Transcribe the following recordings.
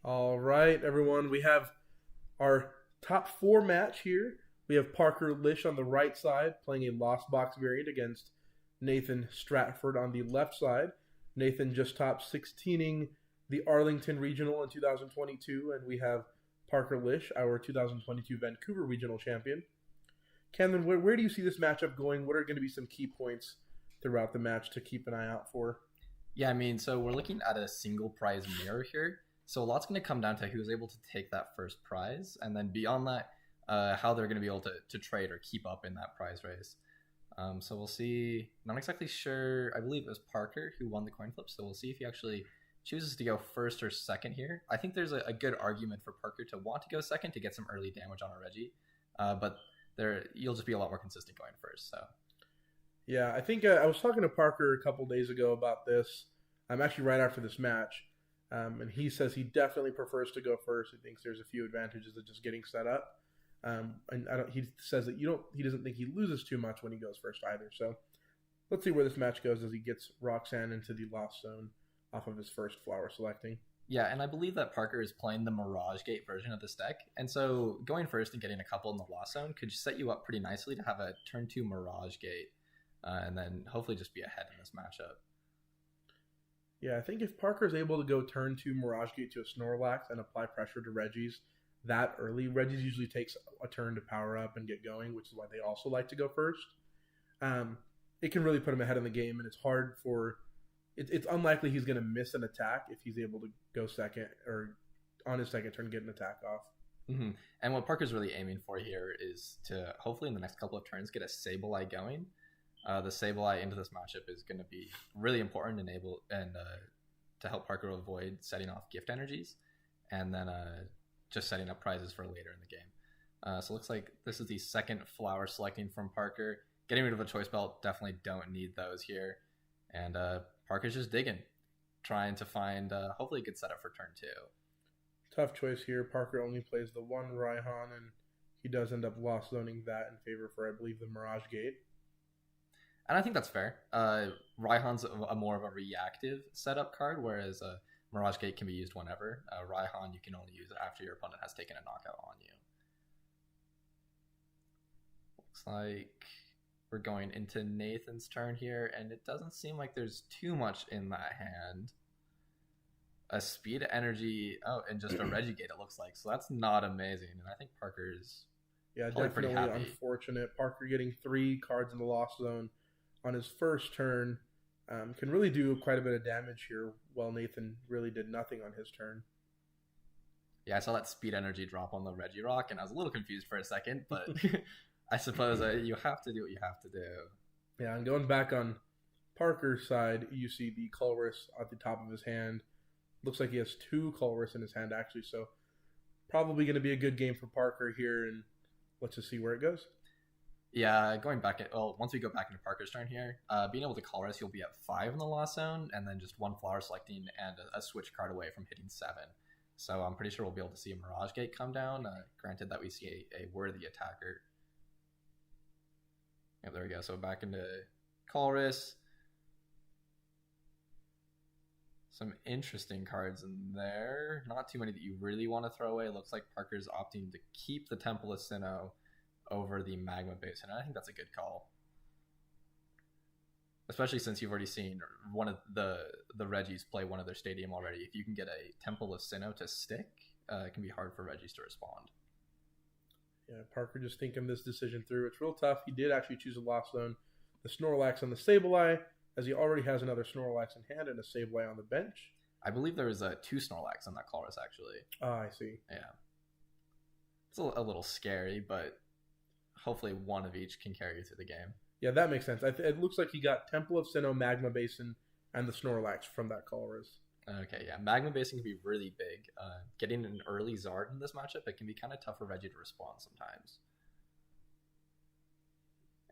All right, everyone. We have our top four match here. We have Parker Lish on the right side playing a Lost Box variant against Nathan Stratford on the left side. Nathan just top 16ing the Arlington Regional in 2022, and we have Parker Lish, our 2022 Vancouver Regional Champion. Camden, where do you see this matchup going? What are going to be some key points throughout the match to keep an eye out for? Yeah, so we're looking at a single prize mirror here. So a lot's going to come down to who's able to take that first prize, and then beyond that, how they're going to be able to trade or keep up in that prize race. So we'll see. Not exactly sure. I believe it was Parker who won the coin flip, so we'll see if he actually chooses to go first or second here. I think there's a good argument for Parker to want to go second to get some early damage on a Reggie, but you'll just be a lot more consistent going first. So yeah, I think I was talking to Parker a couple days ago about this. I'm actually right after this match, and he says he definitely prefers to go first. He thinks there's a few advantages of just getting set up, and he says that he doesn't think he loses too much when he goes first either. So let's see where this match goes as he gets Roxanne into the Lost Zone off of his first flower selecting. Yeah, and I believe that Parker is playing the Mirage Gate version of this deck, and so going first and getting a couple in the Lost Zone could set you up pretty nicely to have a turn 2 Mirage Gate, and then hopefully just be ahead in this matchup. Yeah, I think if Parker's able to go turn 2 Mirage Gate to a Snorlax and apply pressure to Reggie's that early, Reggie's usually takes a turn to power up and get going, which is why they also like to go first. It can really put him ahead in the game, and it's hard for... It's unlikely he's going to miss an attack if he's able to go second or on his second turn get an attack off. Mm-hmm. And what Parker's really aiming for here is to hopefully in the next couple of turns get a Sableye going. The Sableye into this matchup is going to be really important to help Parker avoid setting off gift energies and then just setting up prizes for later in the game. So it looks like this is the second flower selecting from Parker. Getting rid of a choice belt, definitely don't need those here. And Parker's just digging, trying to find hopefully a good setup for turn 2. Tough choice here. Parker only plays the one Raihan, and he does end up lost zoning that in favor for, I believe, the Mirage Gate. And I think that's fair. Raihan's a more of a reactive setup card, whereas Mirage Gate can be used whenever. Raihan you can only use it after your opponent has taken a knockout on you. Looks like we're going into Nathan's turn here, and it doesn't seem like there's too much in that hand. A Speed Energy, and just a Regigate it looks like, so that's not amazing, and I think Parker's definitely unfortunate. Parker getting 3 cards in the Lost Zone on his first turn can really do quite a bit of damage here, while Nathan really did nothing on his turn. Yeah, I saw that Speed Energy drop on the Regirock, and I was a little confused for a second, but... I suppose you have to do what you have to do. Yeah, and going back on Parker's side, you see the Colress at the top of his hand. Looks like he has 2 Colress in his hand, actually, so probably going to be a good game for Parker here, and let's just see where it goes. Yeah, once we go back into Parker's turn here, being able to Colress, you'll be at 5 in the Lost Zone, and then just 1 flower selecting and a switch card away from hitting 7. So I'm pretty sure we'll be able to see a Mirage Gate come down, granted that we see a worthy attacker. Yep, there we go. So back into Colress. Some interesting cards in there. Not too many that you really want to throw away. Looks like Parker's opting to keep the Temple of Sinnoh over the Magma Basin. And I think that's a good call. Especially since you've already seen one of the Reggies play one of their stadium already. If you can get a Temple of Sinnoh to stick, it can be hard for Reggies to respond. Yeah, Parker just thinking this decision through. It's real tough. He did actually choose a Lost Zone, the Snorlax and the Sableye, as he already has another Snorlax in hand and a Sableye on the bench. I believe there was 2 Snorlax on that Colress, actually. Oh, I see. Yeah. It's a little scary, but hopefully one of each can carry you through the game. Yeah, that makes sense. It looks like he got Temple of Sinnoh, Magma Basin, and the Snorlax from that Colress. Okay, yeah. Magma Basin can be really big. Getting an early Zard in this matchup, it can be kind of tough for Reggie to respond sometimes.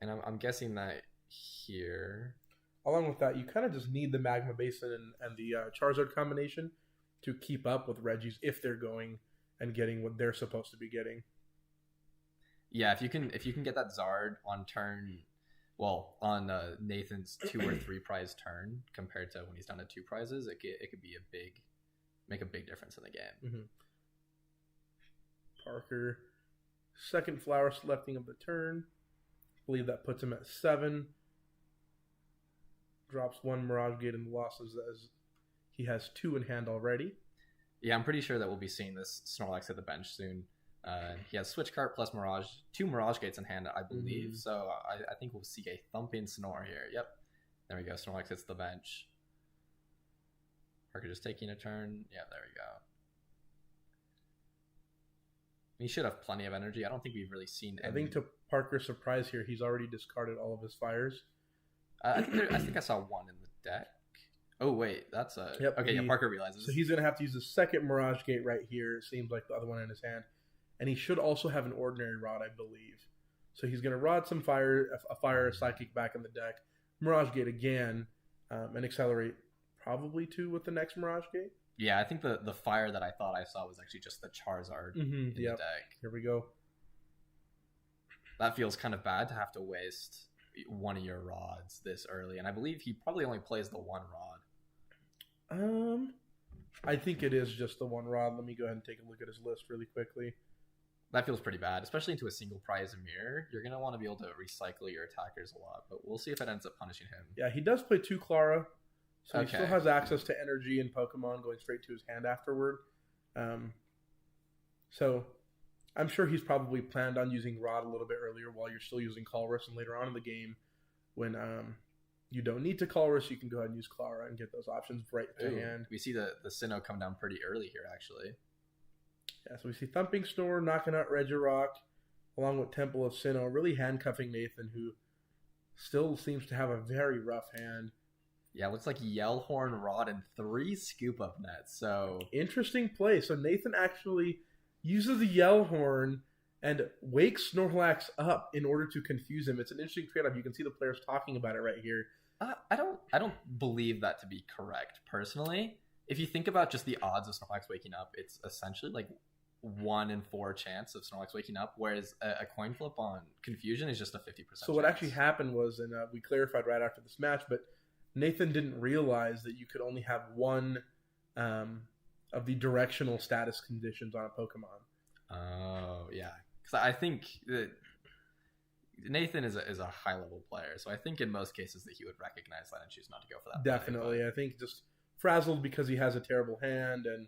And I'm guessing that here... Along with that, you kind of just need the Magma Basin and the Charizard combination to keep up with Reggie's if they're going and getting what they're supposed to be getting. Yeah, if you can get that Zard on turn... Well, on Nathan's 2 or 3 prize turn compared to when he's down to 2 prizes, it could be a big make a big difference in the game. Mm-hmm. Parker, second flower selecting of the turn. I believe that puts him at 7. Drops 1 Mirage Gate and losses as he has 2 in hand already. Yeah, I'm pretty sure that we'll be seeing this Snorlax at the bench soon. He has Switch Cart plus Mirage, 2 Mirage Gates in hand, I believe. Mm-hmm. So I think we'll see a thumping Snore here. Yep. There we go. Snorlax hits the bench. Parker just taking a turn. Yeah, there we go. He should have plenty of energy. I don't think we've really seen any... I think to Parker's surprise here, he's already discarded all of his fires. I think I saw 1 in the deck. Oh, wait. That's a... Yep, okay, yeah, Parker realizes. So he's going to have to use the second Mirage Gate right here. It seems like the other one in his hand. And he should also have an Ordinary Rod, I believe. So he's going to Rod some fire, a Psychic back in the deck. Mirage Gate again, and accelerate probably 2 with the next Mirage Gate. Yeah, I think the fire that I thought I saw was actually just the Charizard in the deck. Here we go. That feels kind of bad to have to waste one of your rods this early, and I believe he probably only plays the 1 rod. I think it is just the 1 rod. Let me go ahead and take a look at his list really quickly. That feels pretty bad, especially into a single prize mirror. You're going to want to be able to recycle your attackers a lot, but we'll see if it ends up punishing him. Yeah, he does play 2 Clara, so he still has access to energy and Pokemon going straight to his hand afterward. So I'm sure he's probably planned on using Rod a little bit earlier while you're still using Colress, and later on in the game when you don't need to Colress, you can go ahead and use Clara and get those options right to hand. We see the Sinnoh come down pretty early here, actually. Yeah, so we see Thumping Snore, knocking out Regirock, along with Temple of Sinnoh, really handcuffing Nathan, who still seems to have a very rough hand. Yeah, looks like Yellhorn, Rod, and 3 Scoop Up Nets. So interesting play. So Nathan actually uses the Yellhorn and wakes Snorlax up in order to confuse him. It's an interesting trade-off. You can see the players talking about it right here. I don't believe that to be correct, personally. If you think about just the odds of Snorlax waking up, it's essentially like 1 in 4 chance of Snorlax waking up, whereas a coin flip on Confusion is just a 50% So what actually happened was, and we clarified right after this match, but Nathan didn't realize that you could only have 1 of the directional status conditions on a Pokemon. Oh, yeah. Because I think that Nathan is a high-level player, so I think in most cases that he would recognize that and choose not to go for that. Definitely. Play, I think just frazzled because he has a terrible hand and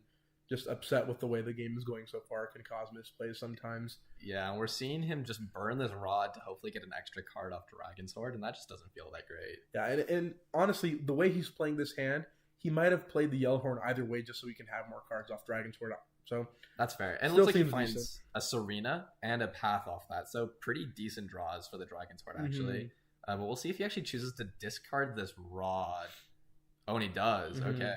just upset with the way the game is going so far can cause misplays sometimes. Yeah, and we're seeing him just burn this Rod to hopefully get an extra card off Dragon Sword, and that just doesn't feel that great. Yeah, and honestly, the way he's playing this hand, he might have played the Yellhorn either way just so he can have more cards off Dragon Sword. So that's fair. And it looks like he finds a Serena and a Path off that, so pretty decent draws for the Dragon Sword, actually. But we'll see if he actually chooses to discard this Rod. Oh, and he does. Okay.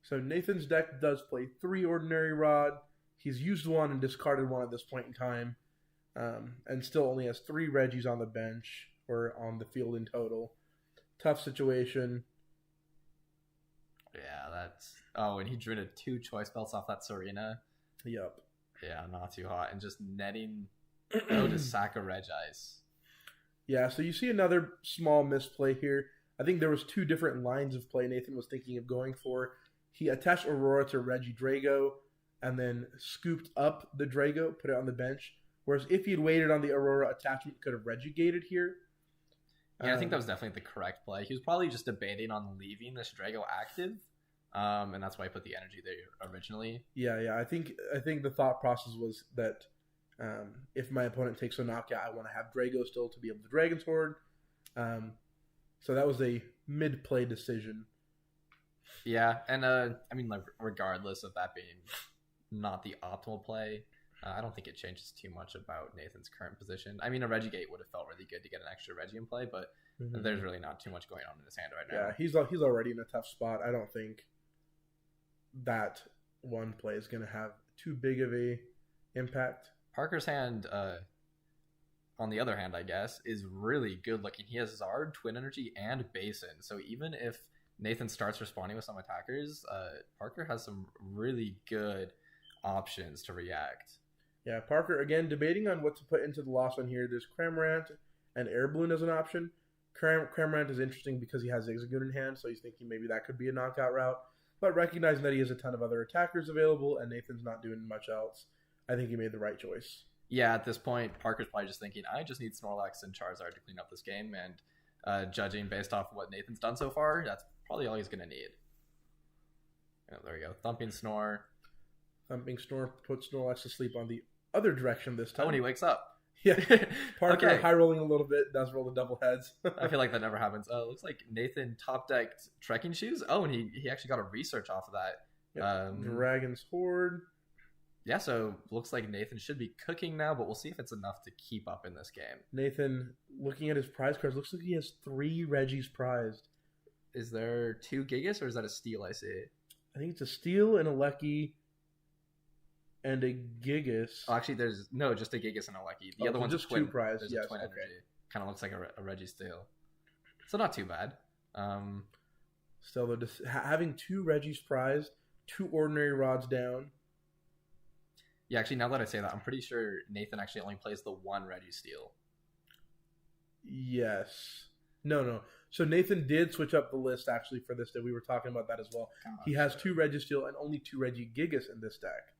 So Nathan's deck does play 3 Ordinary Rod. He's used 1 and discarded 1 at this point in time. And still only has 3 Reggies on the bench or on the field in total. Tough situation. Yeah, that's... Oh, and he drew 2 Choice Belts off that Serena. Yep. Yeah, not too hot. And just netting to sack a Regice. Yeah, so you see another small misplay here. I think there was 2 different lines of play Nathan was thinking of going for. He attached Aurora to Regidrago and then scooped up the Drago, put it on the bench. Whereas if he'd waited on the Aurora attachment, could have Regigated here. Yeah, I think that was definitely the correct play. He was probably just debating on leaving this Drago active, and that's why he put the energy there originally. Yeah. I think the thought process was that if my opponent takes a knockout, I want to have Drago still to be able to Dragon Sword. So that was a mid-play decision. Yeah, and I mean, like, regardless of that being not the optimal play, I don't think it changes too much about Nathan's current position. I mean, a Regigate would have felt really good to get an extra Reggie in play, but there's really not too much going on in his hand right now. Yeah, he's already in a tough spot. I don't think that one play is going to have too big of a impact. Parker's hand, on the other hand, I guess, is really good looking. He has Zard, Twin Energy, and Basin. So even if Nathan starts responding with some attackers, Parker has some really good options to react. Yeah, Parker, again, debating on what to put into the loss on here. There's Cramorant and Air Balloon as an option. Cramorant is interesting because he has Zigzagoon in hand, so he's thinking maybe that could be a knockout route. But recognizing that he has a ton of other attackers available and Nathan's not doing much else, I think he made the right choice. Yeah, at this point, Parker's probably just thinking, I just need Snorlax and Charizard to clean up this game, and judging based off what Nathan's done so far, that's probably all he's going to need. Oh, there we go. Thumping Snore. Thumping Snore puts Snorlax to sleep on the other direction this time. Oh, when he wakes up. Yeah. Parker Okay. high rolling a little bit, does roll the double heads. I feel like that never happens. Oh, it looks like Nathan top decked trekking shoes. Oh, and he actually got a research off of that. Yep. Dragon's Horde. Yeah, so looks like Nathan should be cooking now, but we'll see if it's enough to keep up in this game. Nathan, looking at his prize cards, looks like he has 3 Regis prized. Is there 2 Gigas, or is that a steal I see? I think it's a Steel and a Lucky and a Gigas. Oh, actually, there's just a Gigas and a Lucky. The other so one's just a twin. 2 prize. There's Yes, a twin okay. energy. Kind of looks like a Reggie steal. So not too bad. Still, though, just having 2 Regis prized, 2 ordinary rods down. Yeah, actually, now that I say that, I'm pretty sure Nathan actually only plays the 1 Reggie steal. Yes. No. So Nathan did switch up the list actually for this day. We were talking about that as well. Gosh. He has 2 Registeel and only 2 Regigigas in this deck.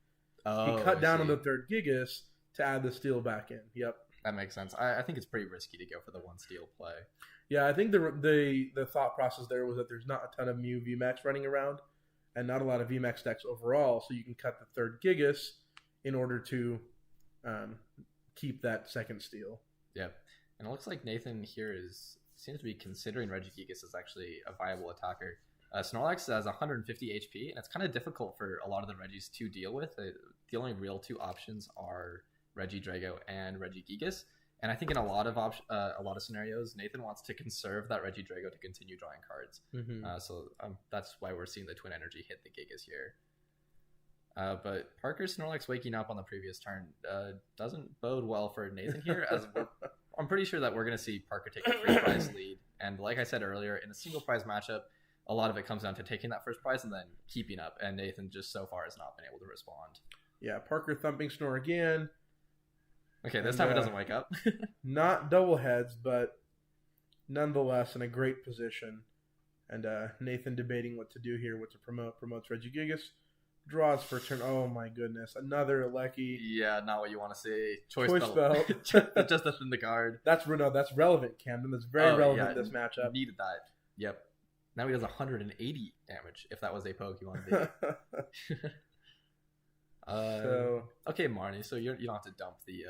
Oh, He cut I down on see. the 3rd Gigas to add the Steel back in. Yep. That makes sense. I think it's pretty risky to go for the 1 steal play. Yeah, I think the thought process there was that there's not a ton of Mew VMAX running around and not a lot of VMAX decks overall, so you can cut the 3rd Gigas in order to keep that 2nd Steel. Yep. And it looks like Nathan here seems to be considering Regigigas as actually a viable attacker. Snorlax has 150 HP, and it's kind of difficult for a lot of the Regis to deal with. The only real 2 options are Regidrago and Regigigas. And I think in a lot of scenarios, Nathan wants to conserve that Regidrago to continue drawing cards. Mm-hmm. So that's why we're seeing the Twin Energy hit the Gigas here. But Parker's Snorlax waking up on the previous turn doesn't bode well for Nathan here, as I'm pretty sure that we're going to see Parker take a 3 prize lead. And like I said earlier, in a single prize matchup, a lot of it comes down to taking that first prize and then keeping up. And Nathan just so far has not been able to respond. Yeah, Parker thumping Snore again. Okay, this time it doesn't wake up. Not double heads, but nonetheless in a great position. And Nathan debating what to do here, what to promote. Promotes Regigigas. Draws for turn. Oh my goodness. Another Lucky. Yeah, not what you want to see. Choice belt. belt. Just to thin the card. That's relevant, Camden. That's very relevant in this matchup. Needed that. Yep. Now he does 180 damage, if that was a Pokemon V. Okay, Marnie, so you don't have to dump the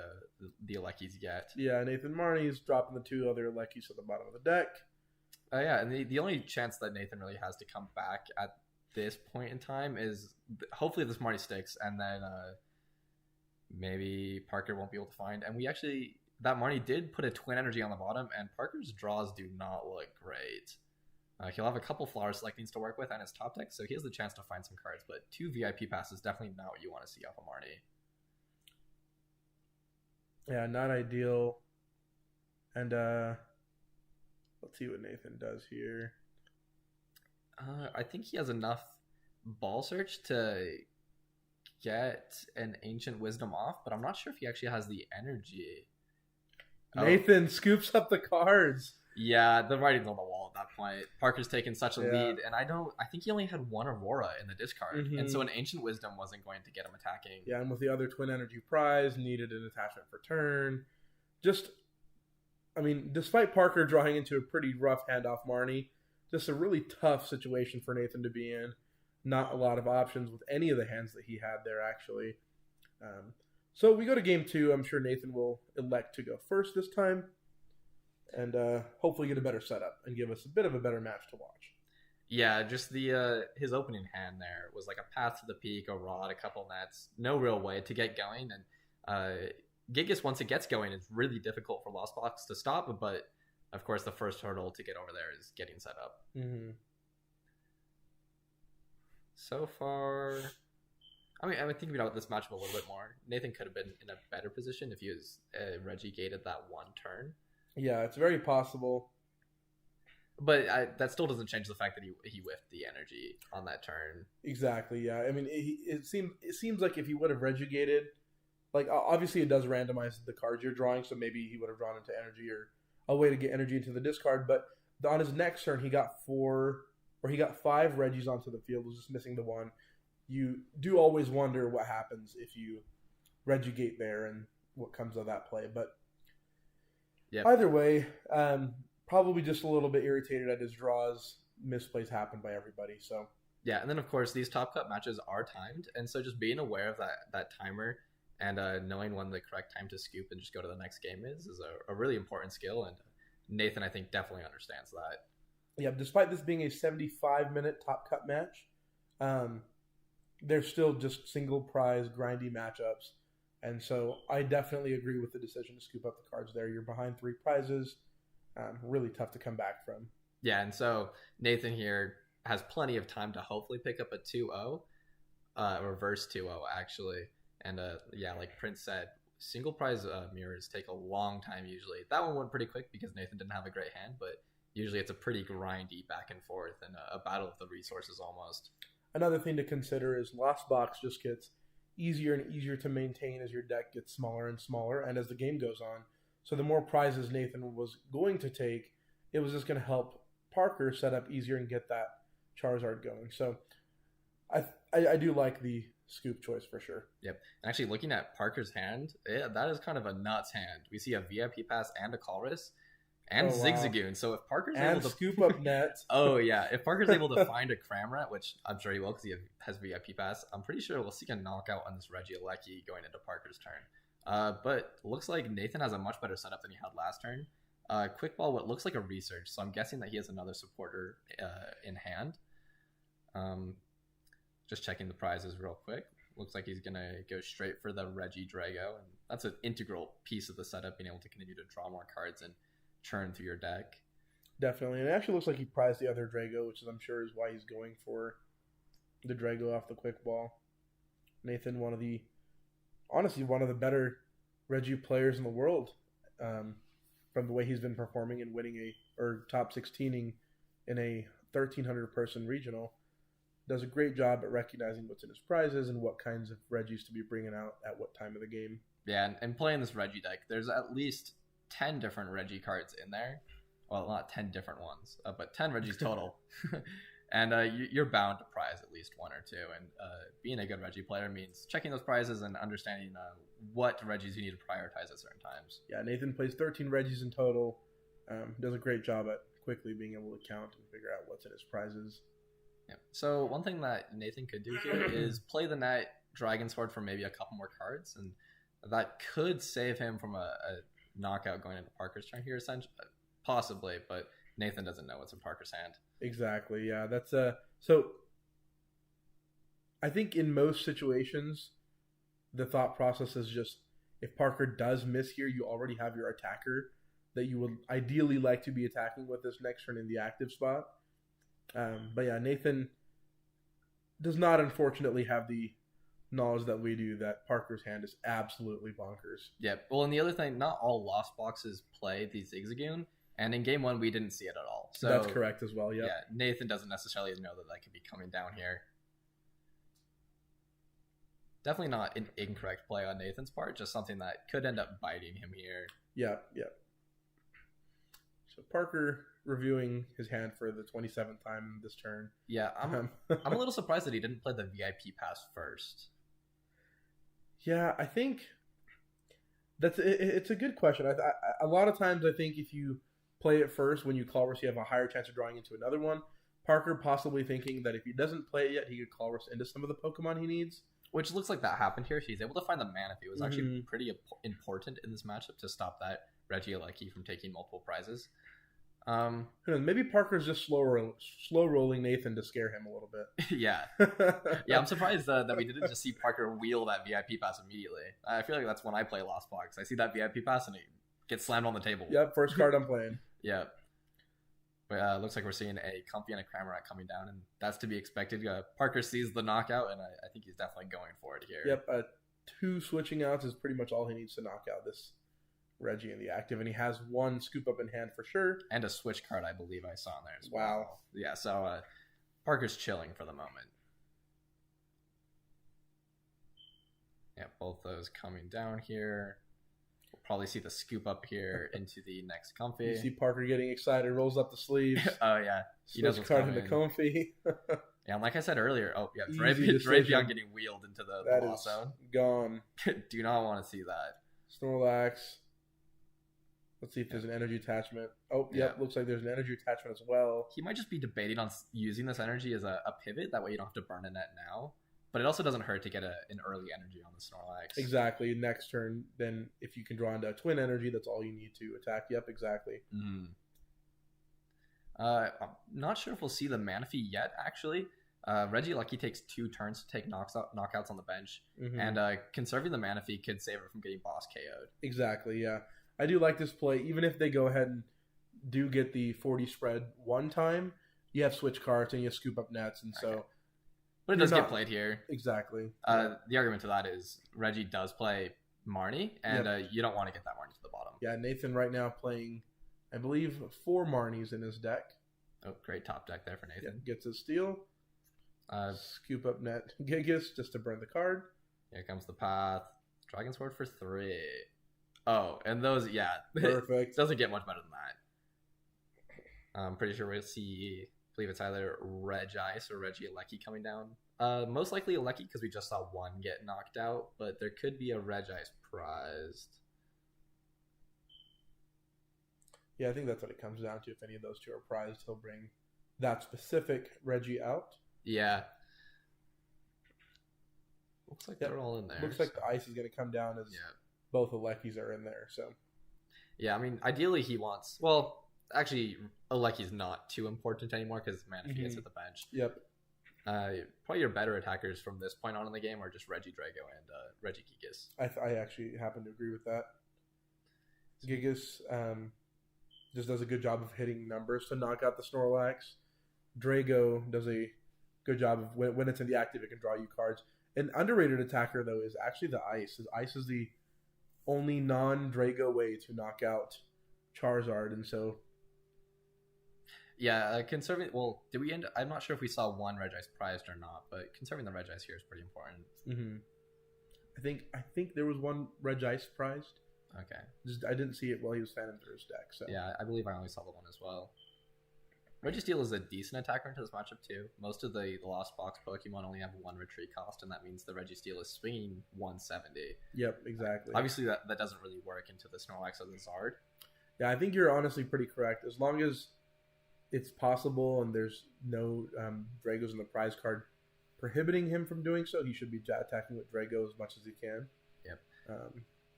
Aleckies yet. Yeah, Nathan Marnie's dropping the 2 other Aleckies at the bottom of the deck. Yeah, and the only chance that Nathan really has to come back at this point in time is hopefully this Marnie sticks, and then maybe Parker won't be able to find. And that Marnie did put a Twin Energy on the bottom, and Parker's draws do not look great. He'll have a couple flower selectings to work with and his top deck, so he has the chance to find some cards, but 2 VIP passes definitely not what you want to see off of Marnie. Yeah, not ideal. And let's see what Nathan does here. I think he has enough Ball Search to get an Ancient Wisdom off, but I'm not sure if he actually has the energy. Nathan scoops up the cards. Yeah, the writing's on the wall at that point. Parker's taken such a lead, and I think he only had 1 Aurora in the discard, and so an Ancient Wisdom wasn't going to get him attacking. Yeah, and with the other Twin Energy prize, needed an attachment for turn. Despite Parker drawing into a pretty rough hand off Marnie, just a really tough situation for Nathan to be in. Not a lot of options with any of the hands that he had there, actually. So we go to game 2. I'm sure Nathan will elect to go first this time. And hopefully get a better setup and give us a bit of a better match to watch. Yeah, just his opening hand there was like a path to the peak, a rod, a couple nets, no real way to get going. And Gigas, once it gets going, it's really difficult for Lost Box to stop. But of course, the first hurdle to get over there is getting set up. Mm-hmm. So far, I'm thinking about this matchup a little bit more. Nathan could have been in a better position if he was Reggie gated that 1 turn. Yeah, it's very possible. But that still doesn't change the fact that he whiffed the energy on that turn. Exactly, yeah. I mean, it seems like if he would have Regigated, like, obviously it does randomize the cards you're drawing, so maybe he would have drawn into energy or a way to get energy into the discard. But on his next turn, he got 4 where he got 5 Reggies onto the field, was just missing the one. You do always wonder what happens if you Regigate there and what comes of that play. But either way, probably just a little bit irritated at his draws. Misplays happen by everybody. So yeah, and then of course these Top Cut matches are timed, and so just being aware of that timer and knowing when the correct time to scoop and just go to the next game is a really important skill. And Nathan, I think, definitely understands that. Yeah, despite this being a 75-minute Top Cut match, they're still just single prize grindy matchups. And so I definitely agree with the decision to scoop up the cards there. You're behind 3 prizes. Really tough to come back from. Yeah, and so Nathan here has plenty of time to hopefully pick up a 2-0, reverse 2-0 actually. And yeah, like Prince said, single prize mirrors take a long time usually. That one went pretty quick because Nathan didn't have a great hand, but usually it's a pretty grindy back and forth and a battle of the resources almost. Another thing to consider is Lost Box just gets easier and easier to maintain as your deck gets smaller and smaller and as the game goes on. So the more prizes Nathan was going to take, it was just going to help Parker set up easier and get that Charizard going. So I do like the scoop choice for sure. Yep. And actually looking at Parker's hand, that is kind of a nuts hand. We see a VIP pass and a Colress and Zigzagoon. So if Parker's able to scoop up net. Oh yeah, if Parker's able to find a Cramrat, which I'm sure he will because he has VIP pass, I'm pretty sure we'll see a knockout on this Regigigas going into Parker's turn. But looks like Nathan has a much better setup than he had last turn. Quick Ball, what looks like a research, so I'm guessing that he has another supporter in hand. Just checking the prizes real quick. Looks like he's going to go straight for the Regidrago, and that's an integral piece of the setup, being able to continue to draw more cards and churn through your deck. Definitely, and it actually looks like he prized the other Drago, which I'm sure is why he's going for the Drago off the Quick Ball. Nathan, one of the better Regi players in the world, from the way he's been performing and winning top 16ing in a 1,300 person regional. Does a great job at recognizing what's in his prizes and what kinds of Regis to be bringing out at what time of the game. Yeah, and playing this Regi deck, there's at least 10 different Regi cards in there. Well, not 10 different ones, but 10 Regis total. And you're bound to prize at least 1 or 2. And being a good Regi player means checking those prizes and understanding what Regis you need to prioritize at certain times. Yeah, Nathan plays 13 Regis in total. Does a great job at quickly being able to count and figure out what's in his prizes. Yeah. So one thing that Nathan could do here is play the Knight Dragon Sword for maybe a couple more cards, and that could save him from a knockout going into Parker's turn here, essentially, possibly. But Nathan doesn't know what's in Parker's hand. Exactly. Yeah, that's so. I think in most situations, the thought process is just if Parker does miss here, you already have your attacker that you would ideally like to be attacking with this next turn in the active spot. But yeah, Nathan does not unfortunately have the knowledge that we do that Parker's hand is absolutely bonkers. Yeah, well, and the other thing, not all Lost Boxes play the Zigzagoon, and in game 1 we didn't see it at all. So that's correct as well, yep. Yeah. Nathan doesn't necessarily know that could be coming down here. Definitely not an incorrect play on Nathan's part, just something that could end up biting him here. Yeah. So Parker reviewing his hand for the 27th time this turn. Yeah, I'm a little surprised that he didn't play the VIP pass first. Yeah, I think it's a good question. A lot of times I think if you play it first when you Colress, you have a higher chance of drawing into another one. Parker possibly thinking that if he doesn't play it yet, he could Colress into some of the Pokemon he needs. Which looks like that happened here. He's able to find the Manaphy. It was actually pretty important in this matchup to stop that Regigigas from taking multiple prizes. Maybe Parker's just slow rolling Nathan to scare him a little bit. Yeah, I'm surprised that we didn't just see Parker wheel that VIP pass immediately. I feel like that's when I play Lost Box. I see that VIP pass and it gets slammed on the table. Yep, first card I'm playing. Yeah. But looks like we're seeing a Comfy and a Cramorant coming down, and that's to be expected. Parker sees the knockout, and I think he's definitely going for it here. Yep, 2 switching outs is pretty much all he needs to knock out this Regi in the active, and he has 1 scoop up in hand for sure. And a switch card, I believe I saw in there as well. Wow. Yeah, so Parker's chilling for the moment. Yeah, both those coming down here. We'll probably see the scoop up here into the next comfy. You see Parker getting excited, rolls up the sleeves. Oh yeah, he knows what's card coming. into comfy. Yeah, and like I said earlier, Easy Dravion getting wheeled into the That loss is zone. gone. Do not want to see that. Snorlax. Let's see if there's an energy attachment. Oh, yep, looks like there's an energy attachment as well. He might just be debating on using this energy as a pivot. That way you don't have to burn a net now. But it also doesn't hurt to get an early energy on the Snorlax. Exactly. Next turn, then if you can draw into a twin energy, that's all you need to attack. Yep, exactly. I'm not sure if we'll see the Manaphy yet, actually. Regilucky takes 2 turns to take knockouts on the bench. And conserving the Manaphy could save it from getting boss KO'd. Exactly, yeah. I do like this play. Even if they go ahead and do get the 40 spread one time, you have switch cards and you scoop up nets. And so... But it does get played here. Exactly. The argument to that is Reggie does play Marnie, and you don't want to get that Marnie to the bottom. Yeah, Nathan right now playing, I believe, 4 Marnies in his deck. Oh, great top deck there for Nathan. Gets his steal. Scoop up net Gigas just to burn the card. Here comes the path. Dragon Sword for 3. Oh, and those, Perfect. Doesn't get much better than that. I'm pretty sure we'll see... I believe it's either Regice or Regilucky coming down. Most likely Alecki because we just saw one get knocked out, but there could be a Regice prized. Yeah, I think that's what it comes down to. If any of those 2 are prized, he'll bring that specific Reggie out. Yeah. Looks like they're all in there. Looks like the ice is going to come down as both Aleckis are in there. So. Yeah, I mean, ideally he wants... Well... Actually, Alecki's not too important anymore because Manaphy is at the bench. Yep. Probably your better attackers from this point on in the game are just Regidrago and Regigigas. I actually happen to agree with that. Gigas just does a good job of hitting numbers to knock out the Snorlax. Drago does a good job of when it's in the active, it can draw you cards. An underrated attacker, though, is actually the Ice. Ice is the only non-Drago way to knock out Charizard, and so... Yeah, conserving... Well, did we end... I'm not sure if we saw one Regice prized or not, but conserving the Regice here is pretty important. I think there was one Regice prized. Okay. I didn't see it while he was fanning through his deck, so... Yeah, I believe I only saw the one as well. Registeel is a decent attacker into this matchup, too. Most of the Lost Box Pokemon only have 1 retreat cost, and that means the Registeel is swinging 170. Yep, exactly. Obviously, that doesn't really work into the Snorlax or the Zard. Yeah, I think you're honestly pretty correct. As long as it's possible and there's no Dragos in the prize card prohibiting him from doing so, he should be attacking with Drago as much as he can. Yep.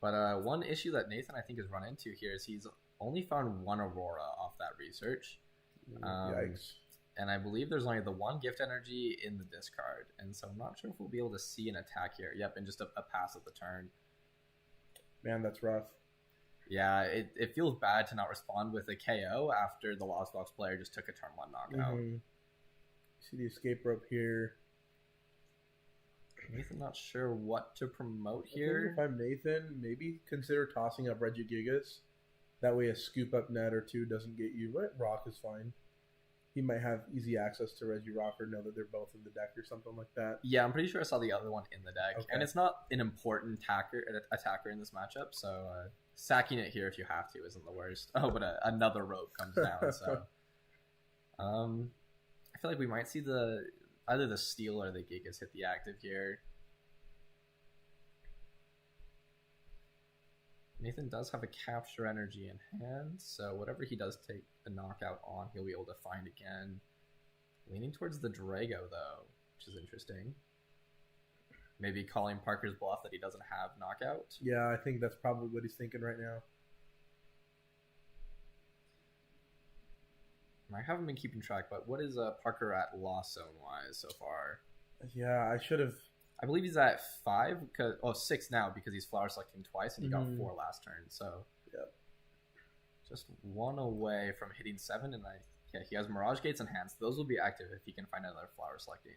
But one issue that Nathan, I think, has run into here is he's only found 1 Aurora off that research. Yikes. And I believe there's only the 1 gift energy in the discard. And so I'm not sure if we'll be able to see an attack here. Yep, and just a pass of the turn. Man, that's rough. Yeah, it feels bad to not respond with a KO after the Lost Box player just took a turn 1 knockout. See the escape rope here. Nathan not sure what to promote here. If I'm Nathan, maybe consider tossing up Regigigas. That way a scoop up net or 2 doesn't get you. Rock is fine. He might have easy access to Regirock or know that they're both in the deck or something like that. Yeah, I'm pretty sure I saw the other one in the deck. Okay. And it's not an important attacker in this matchup, so sacking it here if you have to isn't the worst. Oh, but another rope comes down, so... I feel like we might see either the Steel or the Gigas hit the active here. Nathan does have a Capture Energy in hand, so whatever he does take the knockout on, he'll be able to find again. Leaning towards the Drago, though, which is interesting. Maybe calling Parker's bluff that he doesn't have knockout. Yeah, I think that's probably what he's thinking right now. I haven't been keeping track, but what is Parker at loss zone-wise so far? Yeah, I should have... I believe he's at 5, 6 now because he's flower selecting twice and he got 4 last turn. So just 1 away from hitting 7, and he has Mirage Gates in hand. So those will be active if he can find another flower selecting.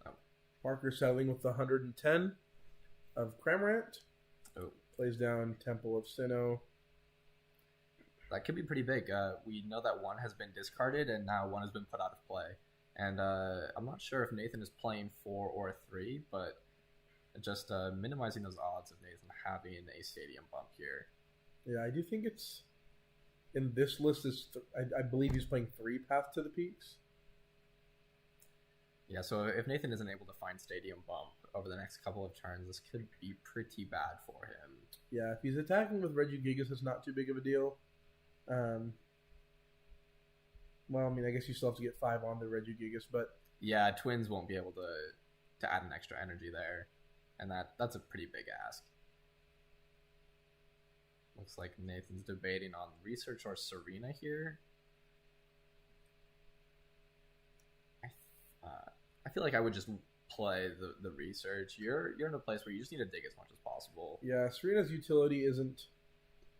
Oh. Parker settling with the 110 of Cramorant. Oh. Plays down Temple of Sinnoh. That could be pretty big. We know that 1 has been discarded and now 1 has been put out of play. And I'm not sure if Nathan is playing 4 or 3, but just minimizing those odds of Nathan having a stadium bump here. Yeah, I do think it's in this list. I believe he's playing 3 Path to the Peaks. Yeah, so if Nathan isn't able to find stadium bump over the next couple of turns, this could be pretty bad for him. Yeah, if he's attacking with Regigigas, it's not too big of a deal. Well, I mean, I guess you still have to get 5 on the Regigigas, but yeah, Twins won't be able to add an extra energy there, and that's a pretty big ask. Looks like Nathan's debating on Research or Serena here. I feel like I would just play the Research. You're in a place where you just need to dig as much as possible. Yeah, Serena's utility isn't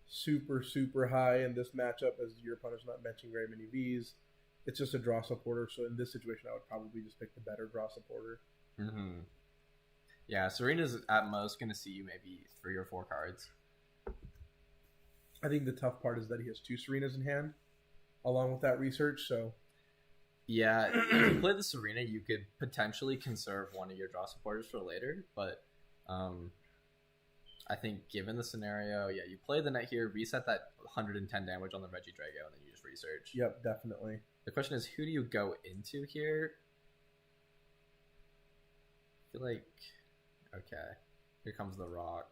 super high in this matchup, as your opponent's not benching very many Vs. It's just a draw supporter, so in this situation, I would probably just pick the better draw supporter. Mm-hmm. Yeah, Serena's at most going to see you maybe 3 or 4 cards. I think the tough part is that he has 2 Serenas in hand, along with that Research, so... Yeah, if you play the Serena, you could potentially conserve one of your draw supporters for later, but I think given the scenario, yeah, you play the net here, reset that 110 damage on the Regidrago, and then you just Research. Yep, definitely. The question is, who do you go into here? I feel like... Okay, here comes the Rock.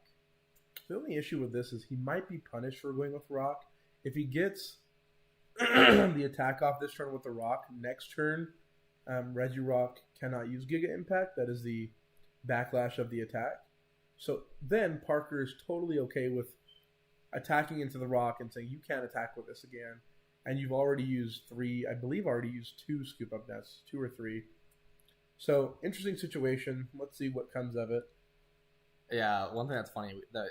The only issue with this is he might be punished for going with Rock. If he gets the attack off this turn with the Rock, next turn, Regirock cannot use Giga Impact. That is the backlash of the attack. So then Parker is totally okay with attacking into the Rock and saying, you can't attack with this again. And you've already used 3, I believe already used 2 Scoop Up Nets, 2 or 3. So, interesting situation. Let's see what comes of it. Yeah, one thing that's funny that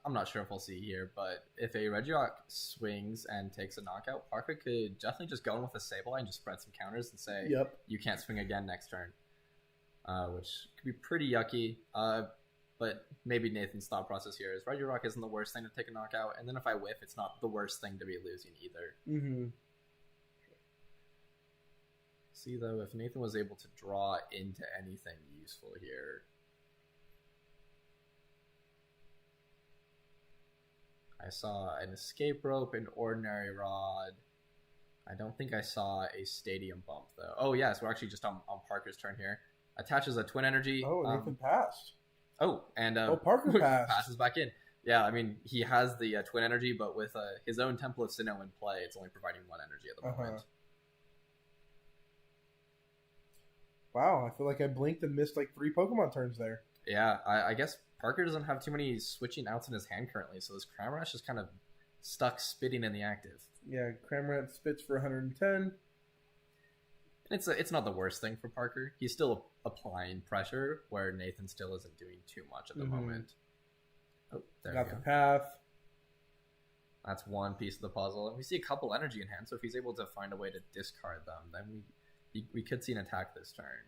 I'm not sure if we'll see here, but if a Regirock swings and takes a knockout, Parker could definitely just go in with a Sableye and just spread some counters and say, yep, you can't swing again next turn, which could be pretty yucky. But maybe Nathan's thought process here is Regirock isn't the worst thing to take a knockout, and then if I whiff, it's not the worst thing to be losing either. Mm-hmm. See, though, if Nathan was able to draw into anything useful here... I saw an escape rope, an ordinary rod. I don't think I saw a stadium bump, though. Oh, yeah, so we're actually just on Parker's turn here. Attaches a Twin Energy. Oh, Nathan passed. Oh, and Parker passed. Passes back in. Yeah, I mean, he has the Twin Energy, but with his own Temple of Sinnoh in play, it's only providing 1 energy at the moment. Wow, I feel like I blinked and missed like 3 Pokemon turns there. Yeah, I guess Parker doesn't have too many switching outs in his hand currently, so this Cramorant is kind of stuck spitting in the active. Yeah, Cramorant spits for 110. It's not the worst thing for Parker. He's still applying pressure, where Nathan still isn't doing too much at the moment. Oh, there we go. Got the path. That's one piece of the puzzle. And we see a couple energy in hand, so if he's able to find a way to discard them, then we could see an attack this turn.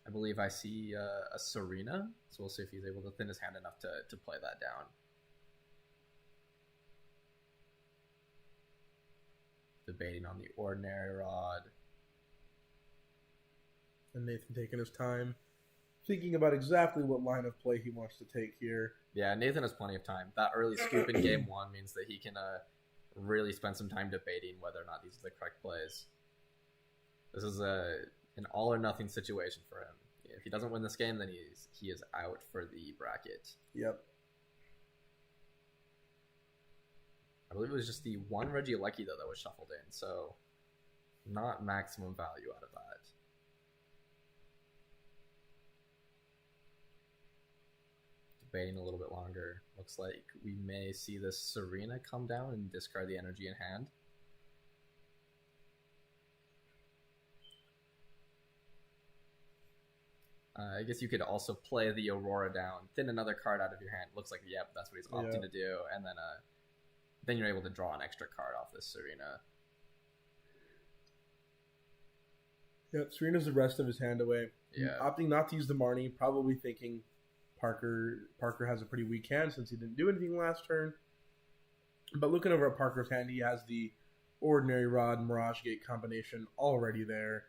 I believe I see a Serena, so we'll see if he's able to thin his hand enough to play that down. Debating on the ordinary rod. And Nathan taking his time, thinking about exactly what line of play he wants to take here. Yeah, Nathan has plenty of time. That early scoop in game 1 means that he can really spend some time debating whether or not these are the correct plays. This is an all or nothing situation for him. If he doesn't win this game, then he is out for the bracket. Yep. I believe it was just the 1 Regieleki though that was shuffled in, so not maximum value out of that. Debating a little bit longer. Looks like we may see this Serena come down and discard the energy in hand. I guess you could also play the Aurora down, thin another card out of your hand. Looks like, yep, that's what he's opting to do. And then you're able to draw an extra card off this Serena. Yep, Serena's the rest of his hand away. Yeah. Opting not to use the Marnie, probably thinking Parker has a pretty weak hand since he didn't do anything last turn. But looking over at Parker's hand, he has the Ordinary Rod Mirage Gate combination already there.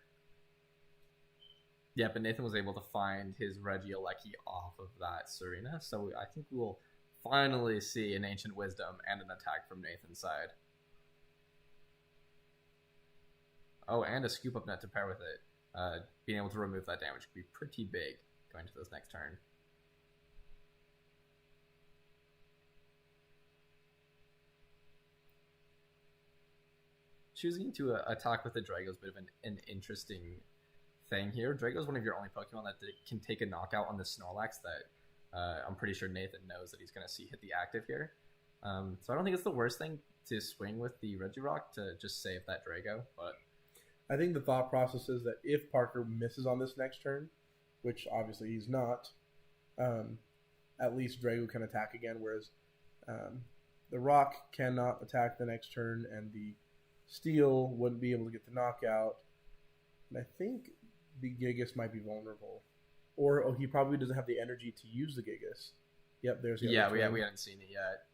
Yeah, but Nathan was able to find his Regieleki off of that Serena, so I think we'll finally see an Ancient Wisdom and an attack from Nathan's side. Oh, and a Scoop Up Net to pair with it. Being able to remove that damage could be pretty big going to this next turn. Choosing to attack with the Drago is a bit of an interesting thing here. Drago is one of your only Pokemon that can take a knockout on the Snorlax that I'm pretty sure Nathan knows that he's going to see hit the active here. So I don't think it's the worst thing to swing with the Regirock to just save that Drago, but I think the thought process is that if Parker misses on this next turn, which obviously he's not, at least Drago can attack again, whereas the Rock cannot attack the next turn, and the Steel wouldn't be able to get the knockout. And I think the Gigas might be vulnerable. Or he probably doesn't have the energy to use the Gigas. Yep, there's the we haven't seen it yet.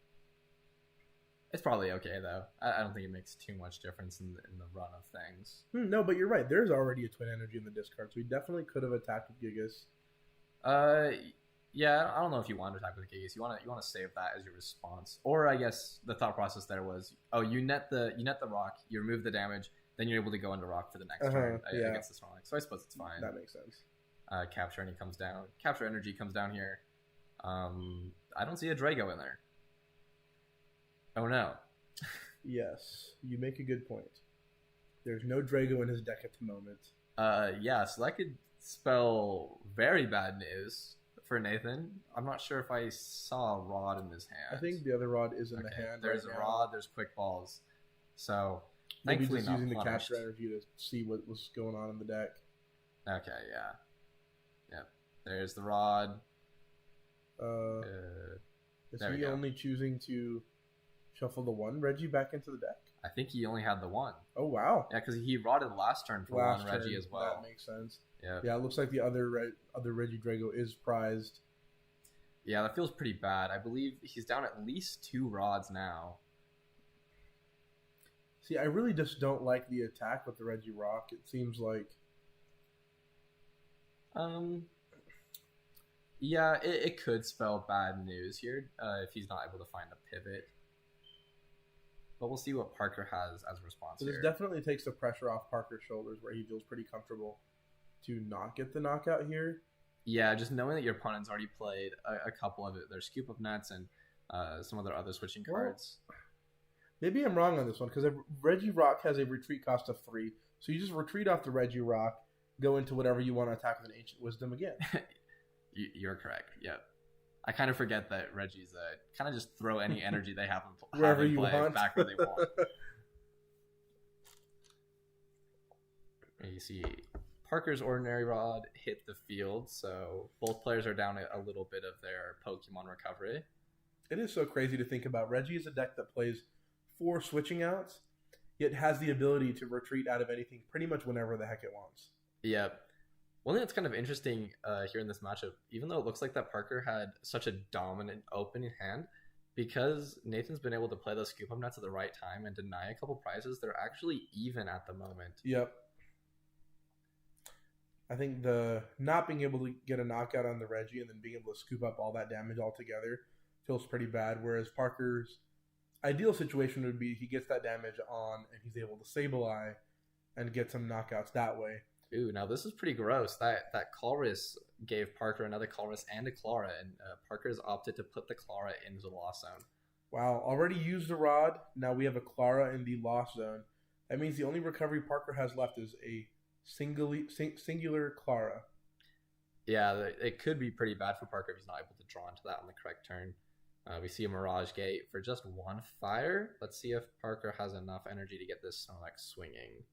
It's probably okay, though. I don't think it makes too much difference in the run of things. No, but you're right. There's already a Twin Energy in the discard, so he definitely could have attacked with Gigas. Yeah, I don't know if you want to attack with Gigas. You want to save that as your response. Or I guess the thought process there was, you net the Rock, you remove the damage, then you're able to go into Rock for the next turn against the Snorlax. So I suppose it's fine. That makes sense. Capture Energy comes down. Capture Energy comes down here. I don't see a Drago in there. Oh no. Yes, you make a good point. There's no Drago in his deck at the moment. So that could spell very bad news for Nathan. I'm not sure if I saw a Rod in his hand. I think the other Rod is in the hand. There's right a now. Rod, there's Quick Balls. So, maybe thankfully just not using punished. the capture energy to see what was going on in the deck. Okay, yeah. Yep. There's the Rod. Is there we he go. only choosing to shuffle the one Reggie back into the deck? I think he only had the one. Oh, wow. Yeah, because he Rodded last turn for one Reggie turn, as well. That makes sense. Yeah. Yeah, it looks like the other Reggie Drago is prized. Yeah, that feels pretty bad. I believe he's down at least 2 Rods now. See, I really just don't like the attack with the Reggie Rock. It seems like... Yeah, it could spell bad news here if he's not able to find a pivot. But we'll see what Parker has as a response So here. this definitely takes the pressure off Parker's shoulders, where he feels pretty comfortable to not get the knockout here. Yeah, just knowing that your opponent's already played a couple of their Scoop Up Nets and some of their other switching cards. Maybe I'm wrong on this one, because Reggie Rock has a retreat cost of 3. So you just retreat off the Reggie Rock, go into whatever you want to attack with an Ancient Wisdom again. You're correct, yep. I kind of forget that Reggie's kind of just throw any energy they have in Wherever in you play want. back where they want. You see Parker's Ordinary Rod hit the field, so both players are down a little bit of their Pokemon recovery. It is so crazy to think about. Reggie is a deck that plays 4 switching outs, yet has the ability to retreat out of anything pretty much whenever the heck it wants. Yep. One thing that's kind of interesting here in this matchup, even though it looks like that Parker had such a dominant opening hand, because Nathan's been able to play those Scoop Up Nuts at the right time and deny a couple prizes, they're actually even at the moment. Yep. I think the not being able to get a knockout on the Reggie and then being able to scoop up all that damage altogether feels pretty bad, whereas Parker's ideal situation would be he gets that damage on and he's able to Sableye and get some knockouts that way. Ooh, now this is pretty gross. That Colress gave Parker another Colress and a Clara, and Parker's opted to put the Clara into the Lost Zone. Wow, already used a Rod. Now we have a Clara in the Lost Zone. That means the only recovery Parker has left is a singular Clara. Yeah, it could be pretty bad for Parker if he's not able to draw into that on the correct turn. We see a Mirage Gate for just 1 fire. Let's see if Parker has enough energy to get this Snorlax swinging.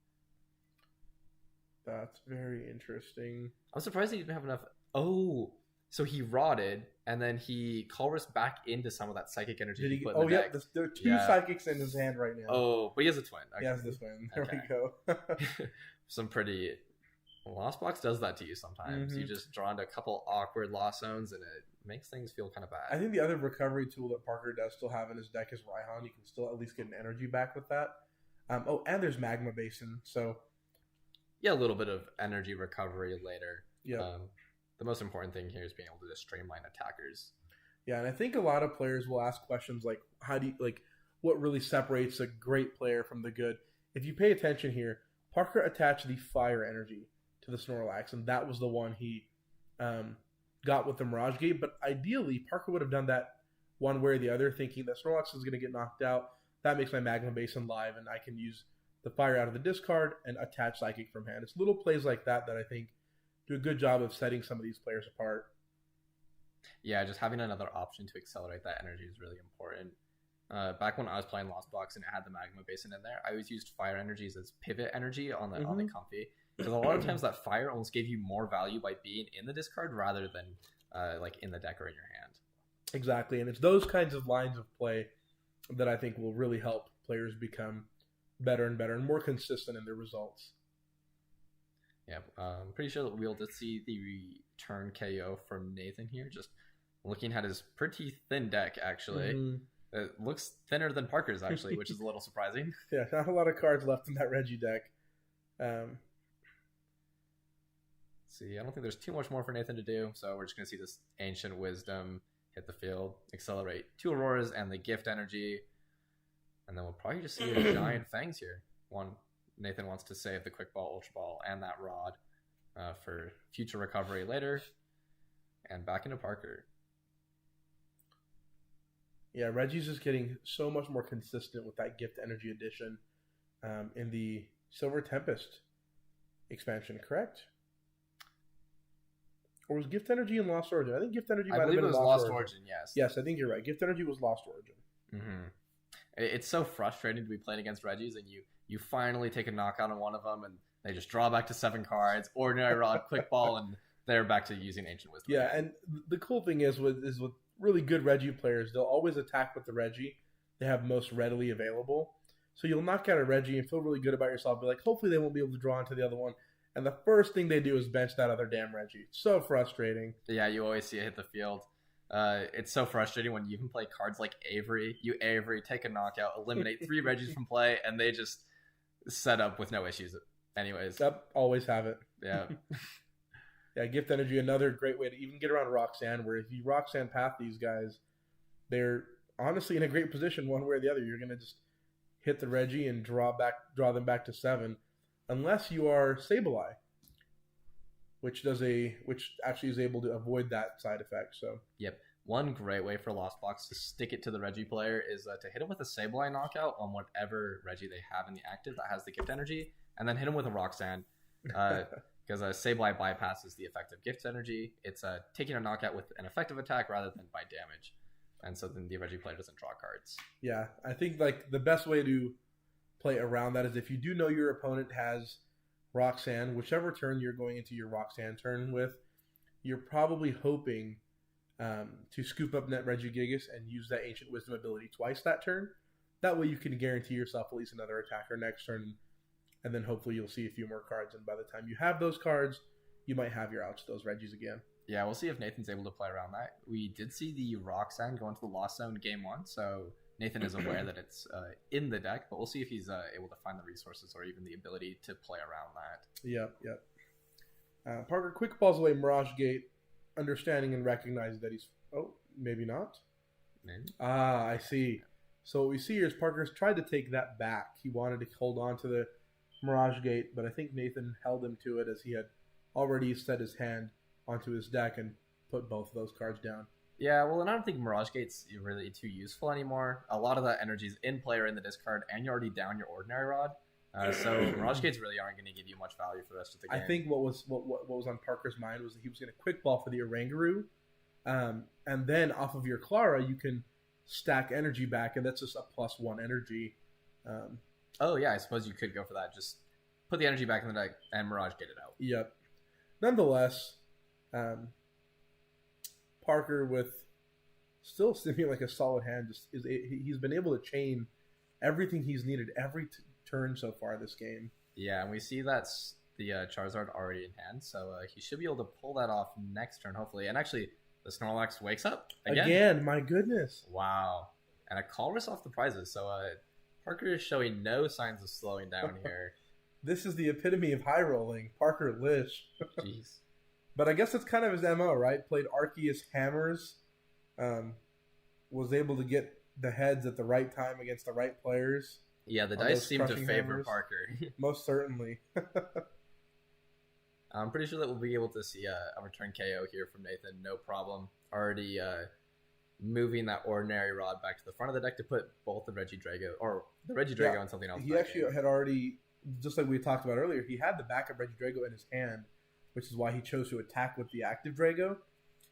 That's very interesting. I'm surprised he didn't have enough. Oh, so he rotted, and then he Colress back into some of that psychic energy. Did he? Put in the deck. There are 2 psychics in his hand right now. Oh, but he has a twin. He has this one. There Okay. we go. Some pretty. Lost Box does that to you sometimes. Mhm. You just draw into a couple awkward lost zones, and it makes things feel kind of bad. I think the other recovery tool that Parker does still have in his deck is Raihan. You can still at least get an energy back with that. And there's Magma Basin. So Yeah, a little bit of energy recovery later. Yeah. The most important thing here is being able to just streamline attackers. Yeah, and I think a lot of players will ask questions like, how do you, like, what really separates a great player from the good? If you pay attention here, Parker attached the fire energy to the Snorlax, and that was the one he got with the Mirage Gate. But ideally, Parker would have done that one way or the other, thinking that Snorlax is going to get knocked out. That makes my Magma Basin live, and I can use the fire out of the discard and attach Psychic from hand. It's little plays like that that I think do a good job of setting some of these players apart. Yeah, just having another option to accelerate that energy is really important. Back when I was playing Lost Box and it had the Magma Basin in there, I always used fire energies as pivot energy on the Comfy. Because a lot of times that fire almost gave you more value by being in the discard rather than like in the deck or in your hand. Exactly, and it's those kinds of lines of play that I think will really help players become better and better and more consistent in their results. Yeah, I'm pretty sure that we'll just see the return KO from Nathan here. Just looking at his pretty thin deck, actually. It looks thinner than Parker's, actually, which is a little surprising. Yeah, not a lot of cards left in that Reggie deck. See, I don't think there's too much more for Nathan to do, so we're just going to see this Ancient Wisdom hit the field, accelerate 2 Auroras and the Gift Energy, and then we'll probably just see a Giant Fangs here. Nathan wants to save the Quick Ball, Ultra Ball, and that Rod for future recovery later, and back into Parker. Yeah, Reggie's just getting so much more consistent with that Gift Energy addition in the Silver Tempest expansion, correct? Or was Gift Energy in Lost Origin? I think Gift Energy might have been in Lost Origin. Yes. Yes, I think you're right. Gift Energy was Lost Origin. Mm-hmm. It's so frustrating to be playing against Reggies, and you finally take a knockout on one of them, and they just draw back to 7 cards, Ordinary Rod, Quick Ball, and they're back to using Ancient Wisdom. Yeah, and the cool thing is with really good Reggie players, they'll always attack with the Reggie they have most readily available. So you'll knock out a Reggie and feel really good about yourself. Be like, hopefully they won't be able to draw into the other one. And the first thing they do is bench that other damn Reggie. It's so frustrating. Yeah, you always see it hit the field. It's so frustrating when you can play cards like Avery. You Avery, take a knockout, eliminate 3 Reggies from play, and they just set up with no issues. Anyways. Yep, always have it. Yeah. Yeah, Gift Energy, another great way to even get around Roxanne, where if you Roxanne Path these guys, they're honestly in a great position one way or the other. You're going to just hit the Reggie and draw them back to 7, unless you are Sableye, which actually is able to avoid that side effect. So yep. One great way for Lost Box to stick it to the Reggie player is to hit him with a Sableye knockout on whatever Reggie they have in the active that has the Gift Energy, and then hit him with a Roxanne. Because Sableye bypasses the effective Gift Energy. It's taking a knockout with an effective attack rather than by damage. And so then the Reggie player doesn't draw cards. Yeah, I think like the best way to play around that is if you do know your opponent has Roxanne, whichever turn you're going into your Roxanne turn with, you're probably hoping to scoop up net Regigigas and use that Ancient Wisdom ability twice that turn. That way you can guarantee yourself at least another attacker next turn, and then hopefully you'll see a few more cards, and by the time you have those cards, you might have your outs to those Reggies again. Yeah, we'll see if Nathan's able to play around that. We did see the Roxanne go into the Lost Zone game 1, so Nathan is aware that it's in the deck, but we'll see if he's able to find the resources or even the ability to play around that. Yep. Parker quick balls away Mirage Gate, understanding and recognizing that he's... Oh, maybe not? Maybe. I see. So what we see here is Parker's tried to take that back. He wanted to hold on to the Mirage Gate, but I think Nathan held him to it as he had already set his hand onto his deck and put both of those cards down. Yeah, well, and I don't think Mirage Gate's really too useful anymore. A lot of that energy is in play or in the discard, and you're already down your Ordinary Rod. So Mirage Gates really aren't going to give you much value for the rest of the game. I think what was on Parker's mind was that he was going to quick ball for the Oranguru, and then off of your Clara, you can stack energy back, and that's just a +1 energy. Oh, yeah, I suppose you could go for that. Just put the energy back in the deck and Mirage Gate it out. Yep. Nonetheless, Parker, with still seeming like a solid hand, he's been able to chain everything he's needed every turn so far this game. Yeah, and we see that's the Charizard already in hand, so he should be able to pull that off next turn, hopefully. And actually, the Snorlax wakes up again. My goodness. Wow. And a Colress off the prizes, so Parker is showing no signs of slowing down here. This is the epitome of high rolling. Parker Lish. Jeez. But I guess that's kind of his MO, right? Played Arceus Hammers, was able to get the heads at the right time against the right players. Yeah, the on dice those seem to crushing favor hammers. Parker. Most certainly. I'm pretty sure that we'll be able to see a return KO here from Nathan, no problem. Already moving that Ordinary Rod back to the front of the deck to put both the Regidrago, or the Regidrago and something else. He actually had already, just like we talked about earlier, he had the backup Regidrago in his hand, which is why he chose to attack with the active Drago.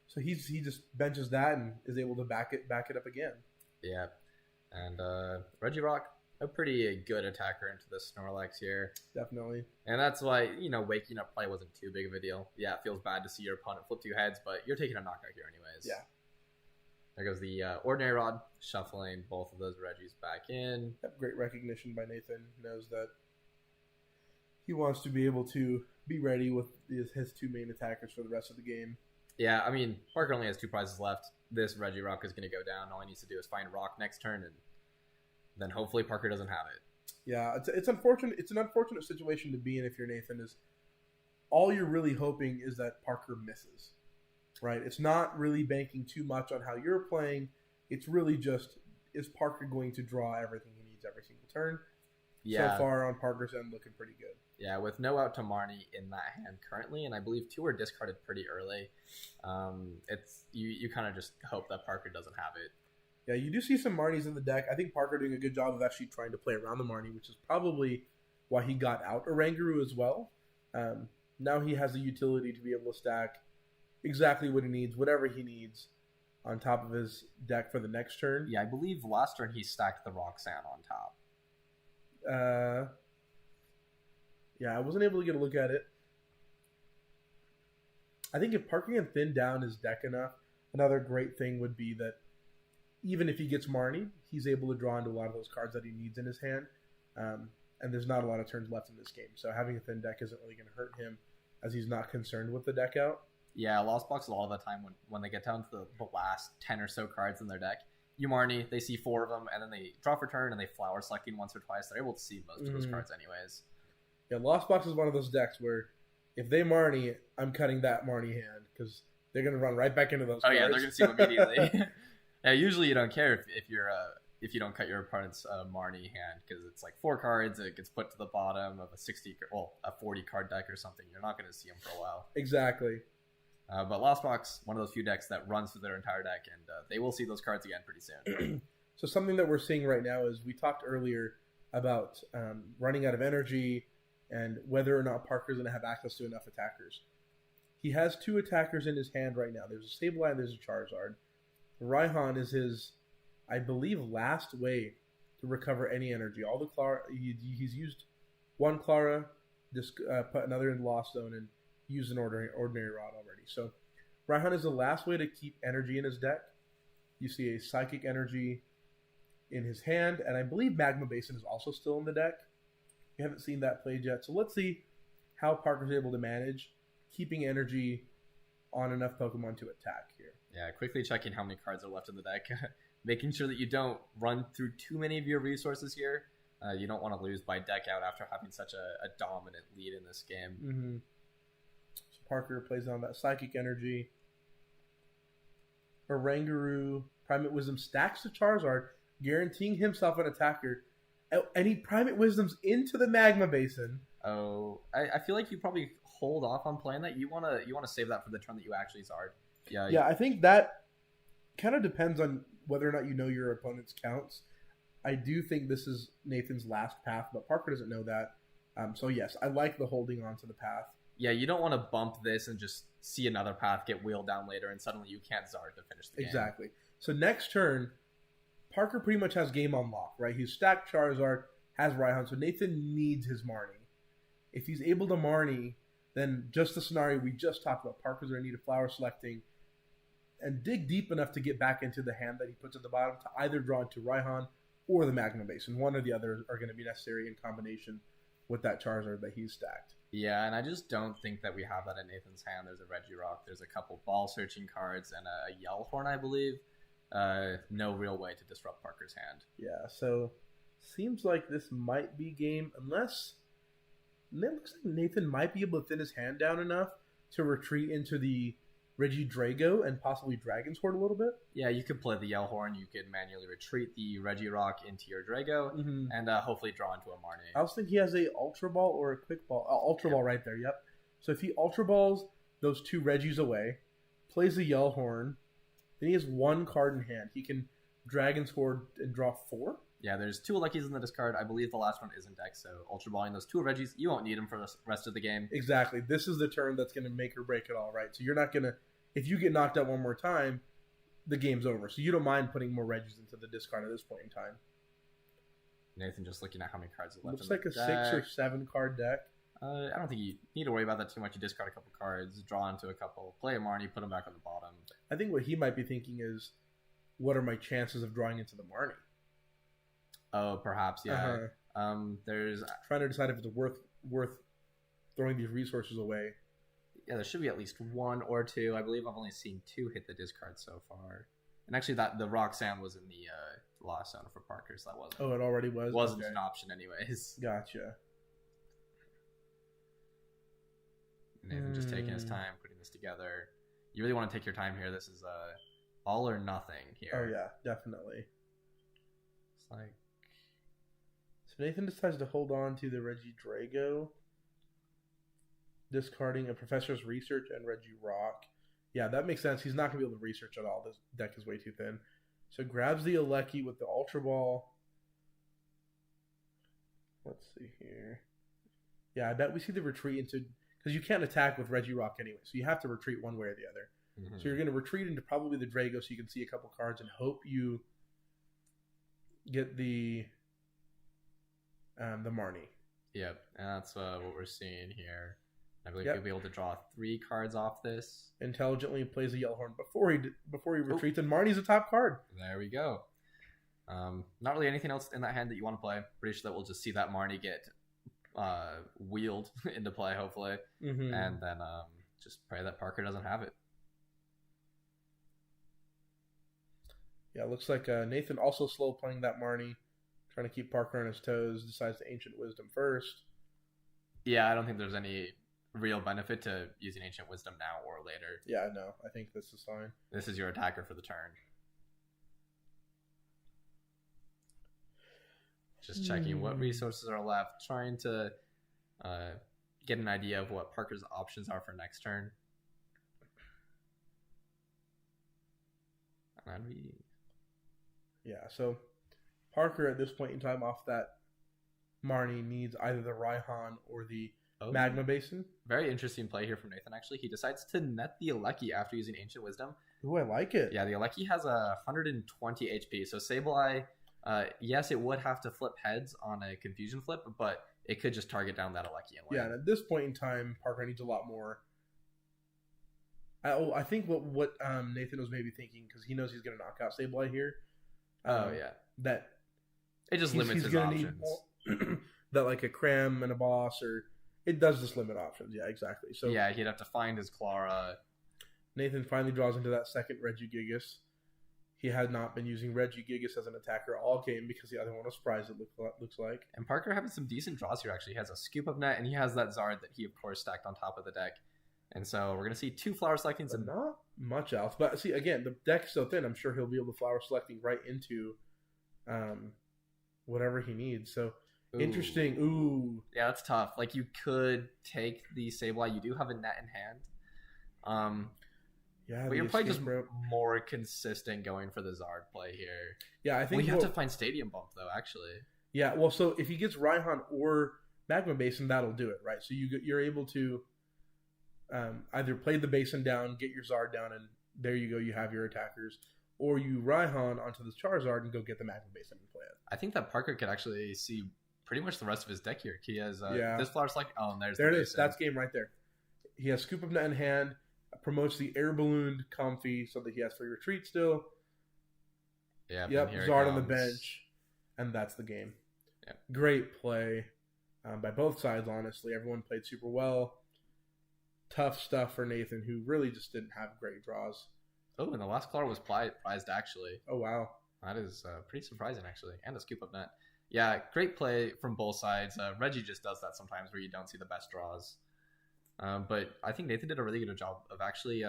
So he just benches that and is able to back it up again. Yeah, and Regirock, a pretty good attacker into the Snorlax here. Definitely. And that's why, waking up play wasn't too big of a deal. Yeah, it feels bad to see your opponent flip 2 heads, but you're taking a knockout here anyways. Yeah. There goes the Ordinary Rod, shuffling both of those Regis back in. Great recognition by Nathan. Knows that he wants to be able to be ready with his 2 main attackers for the rest of the game. Yeah, I mean, Parker only has 2 prizes left. This Regirock is going to go down. All he needs to do is find Rock next turn, and then hopefully Parker doesn't have it. Yeah, it's unfortunate. It's an unfortunate situation to be in if you're Nathan. Is all you're really hoping is that Parker misses, right? It's not really banking too much on how you're playing. It's really just, is Parker going to draw everything he needs every single turn? Yeah. So far on Parker's end, looking pretty good. Yeah, with no out to Marnie in that hand currently, and I believe 2 are discarded pretty early. It's you kind of just hope that Parker doesn't have it. Yeah, you do see some Marnies in the deck. I think Parker doing a good job of actually trying to play around the Marnie, which is probably why he got out Oranguru as well. Now he has the utility to be able to stack exactly what he needs, whatever he needs, on top of his deck for the next turn. Yeah, I believe last turn he stacked the Roxanne on top. Yeah, I wasn't able to get a look at it. I think if Parker can thin down his deck enough, another great thing would be that even if he gets Marnie, he's able to draw into a lot of those cards that he needs in his hand. And there's not a lot of turns left in this game. So having a thin deck isn't really going to hurt him, as he's not concerned with the deck out. Yeah, Lost Box a lot of the time when they get down to the last 10 or so cards in their deck, you Marnie, they see 4 of them, and then they draw for turn, and they flower selecting once or twice. They're able to see most of those cards anyways. Yeah, Lost Box is one of those decks where if they Marnie, I'm cutting that Marnie hand, because they're going to run right back into those cards. Oh yeah, they're going to see them immediately. Yeah, usually you don't care if you don't cut your opponent's Marnie hand, because it's like 4 cards. It gets put to the bottom of a 40 card deck or something. You're not going to see them for a while. Exactly. But Lost Box, one of those few decks that runs through their entire deck, and they will see those cards again pretty soon. So something that we're seeing right now is, we talked earlier about running out of energy and whether or not Parker's going to have access to enough attackers. He has 2 attackers in his hand right now. There's a Sableye and there's a Charizard. Raihan is his, I believe, last way to recover any energy. All the Clara, he's used 1 Clara, just put another in Lost Zone, and used an ordinary Rod already. So Raihan is the last way to keep energy in his deck. You see a Psychic Energy in his hand, and I believe Magma Basin is also still in the deck. We haven't seen that played yet, so let's see how Parker's able to manage keeping energy on enough Pokemon to attack here. Yeah, quickly checking how many cards are left in the deck. Making sure that you don't run through too many of your resources here. You don't want to lose by deck out after having such a dominant lead in this game. Mm-hmm. So Parker plays on that Psychic Energy. Oranguru, Primate Wisdom stacks the Charizard, guaranteeing himself an attacker. And he Primate Wisdoms into the Magma Basin. Oh, I feel like you probably hold off on playing that. You wanna save that for the turn that you actually Zard. Yeah, I think that kind of depends on whether or not you know your opponent's counts. I do think this is Nathan's last path, but Parker doesn't know that. So yes, I like the holding on to the path. Yeah, you don't want to bump this and just see another path get wheeled down later, and suddenly you can't Zard to finish the game. Exactly. So next turn, Parker pretty much has game on lock, right? He's stacked Charizard, has Raihan, so Nathan needs his Marnie. If he's able to Marnie, then just the scenario we just talked about, Parker's going to need a flower selecting and dig deep enough to get back into the hand that he puts at the bottom to either draw into Raihan or the Magma Basin. One or the other are going to be necessary in combination with that Charizard that he's stacked. Yeah, and I just don't think that we have that in Nathan's hand. There's a Regirock, there's a couple ball searching cards, and a Yellowthorn, I believe. No real way to disrupt Parker's hand. Yeah, so seems like this might be game, unless it looks like Nathan might be able to thin his hand down enough to retreat into the Regidrago and possibly Dragon's Horde a little bit. Yeah, you could play the Yell Horn. You could manually retreat the Regirock into your Drago and hopefully draw into a Marnie. I was thinking he has a Ultra Ball or a Quick Ball. Ultra Ball right there, yep. So if he Ultra Balls those 2 Regis away, plays the Yell Horn, then he has 1 card in hand. He can Dragon's Horde and draw 4. Yeah, there's 2 Alecchis in the discard. I believe the last one is in deck, so Ultra Balling those 2 Regis, you won't need them for the rest of the game. Exactly. This is the turn that's going to make or break it all, right? So you're not going to... If you get knocked out one more time, the game's over. So you don't mind putting more Regis into the discard at this point in time. Nathan just looking at how many cards are left. Looks like a 6 or 7 card deck. I don't think you need to worry about that too much. You discard a couple cards, draw into a couple, play a Marnie, put them back on the bottom. I think what he might be thinking is, what are my chances of drawing into the Marnie? Oh, perhaps, yeah. There's trying to decide if it's worth throwing these resources away. Yeah, there should be at least 1 or 2. I believe I've only seen 2 hit the discard so far. And actually, the Roxanne was in the lost zone for Parker, so that wasn't. Oh, it already was. Wasn't an option, anyways. Gotcha. Nathan just taking his time putting this together. You really want to take your time here. This is all or nothing here. Oh yeah, definitely. It's like, so Nathan decides to hold on to the Regidrago, discarding a Professor's Research and Regirock. Yeah, that makes sense. He's not going to be able to research at all. This deck is way too thin. So grabs the Alecki with the Ultra Ball. Let's see here. Yeah, I bet we see the retreat into... Because you can't attack with Regirock anyway, so you have to retreat one way or the other. So you're going to retreat into probably the Drago so you can see a couple cards and hope you get the Marnie. Yep, and that's what we're seeing here. I believe you'll be able to draw 3 cards off this. Intelligently plays a Yell Horn before he retreats, and Marnie's a top card. There we go. Not really anything else in that hand that you want to play. Pretty sure that we'll just see that Marnie get wheeled into play, hopefully, and then just pray that Parker doesn't have it. Yeah, it looks like Nathan also slow playing that Marnie, trying to keep Parker on his toes, decides to Ancient Wisdom first. Yeah, I don't think there's any real benefit to using Ancient Wisdom now or later. Yeah, no, I think this is fine. This is your attacker for the turn. Just checking what resources are left, trying to get an idea of what Parker's options are for next turn. Yeah, so Parker at this point in time off that Marnie needs either the Raihan or the Magma Basin. Very interesting play here from Nathan, actually. He decides to net the Alecki after using Ancient Wisdom. Ooh, I like it. Yeah, the Alecki has 120 HP, so Sableye, yes, it would have to flip heads on a Confusion flip, but it could just target down that Alecki and win. Yeah, and at this point in time, Parker needs a lot more. I think what Nathan was maybe thinking, because he knows he's going to knock out Sableye here. That it just limits his options. That like a Cram and a Boss, or it does just limit options. Yeah, exactly. So yeah, he'd have to find his Clara. Nathan finally draws into that second Regigigas. He had not been using Regigigas as an attacker all game because the other one was Surprise, it looks like. And Parker having some decent draws here, actually. He has a Scoop of Net, and he has that Zard that he, of course, stacked on top of the deck. And so we're going to see 2 Flower Selectings. And not much else. But see, again, the deck's so thin, I'm sure he'll be able to Flower Selecting right into whatever he needs. So, interesting. Ooh. Yeah, that's tough. Like, you could take the Sableye. You do have a Net in hand. Yeah, but you're probably just more consistent going for the Zard play here. Yeah, I think you have to find Stadium Bump, though, actually. Yeah, well, so if he gets Raihan or Magma Basin, that'll do it, right? So you're able to either play the Basin down, get your Zard down, and there you go, you have your attackers. Or you Raihan onto the Charizard and go get the Magma Basin and play it. I think that Parker could actually see pretty much the rest of his deck here. He has this Flower Select. Oh, and there it is. That's game right there. He has Scoop of Net in hand. Promotes the Air Ballooned Comfy so that he has free retreat still. Yep, Zard on the bench. And that's the game. Yep. Great play by both sides, honestly. Everyone played super well. Tough stuff for Nathan, who really just didn't have great draws. Oh, and the last color was prized, actually. Oh, wow. That is pretty surprising, actually. And a Scoop of Net. Yeah, great play from both sides. Reggie just does that sometimes where you don't see the best draws. But I think Nathan did a really good job of actually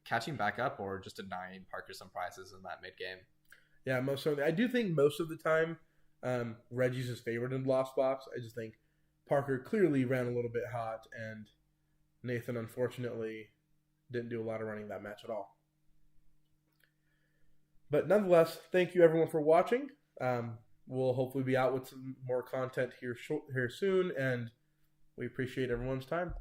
catching back up or just denying Parker some prizes in that mid game. Yeah, most certainly. I do think most of the time Reggie's his favorite in Lost Box. I just think Parker clearly ran a little bit hot, and Nathan unfortunately didn't do a lot of running that match at all. But nonetheless, thank you everyone for watching. We'll hopefully be out with some more content here soon, and we appreciate everyone's time.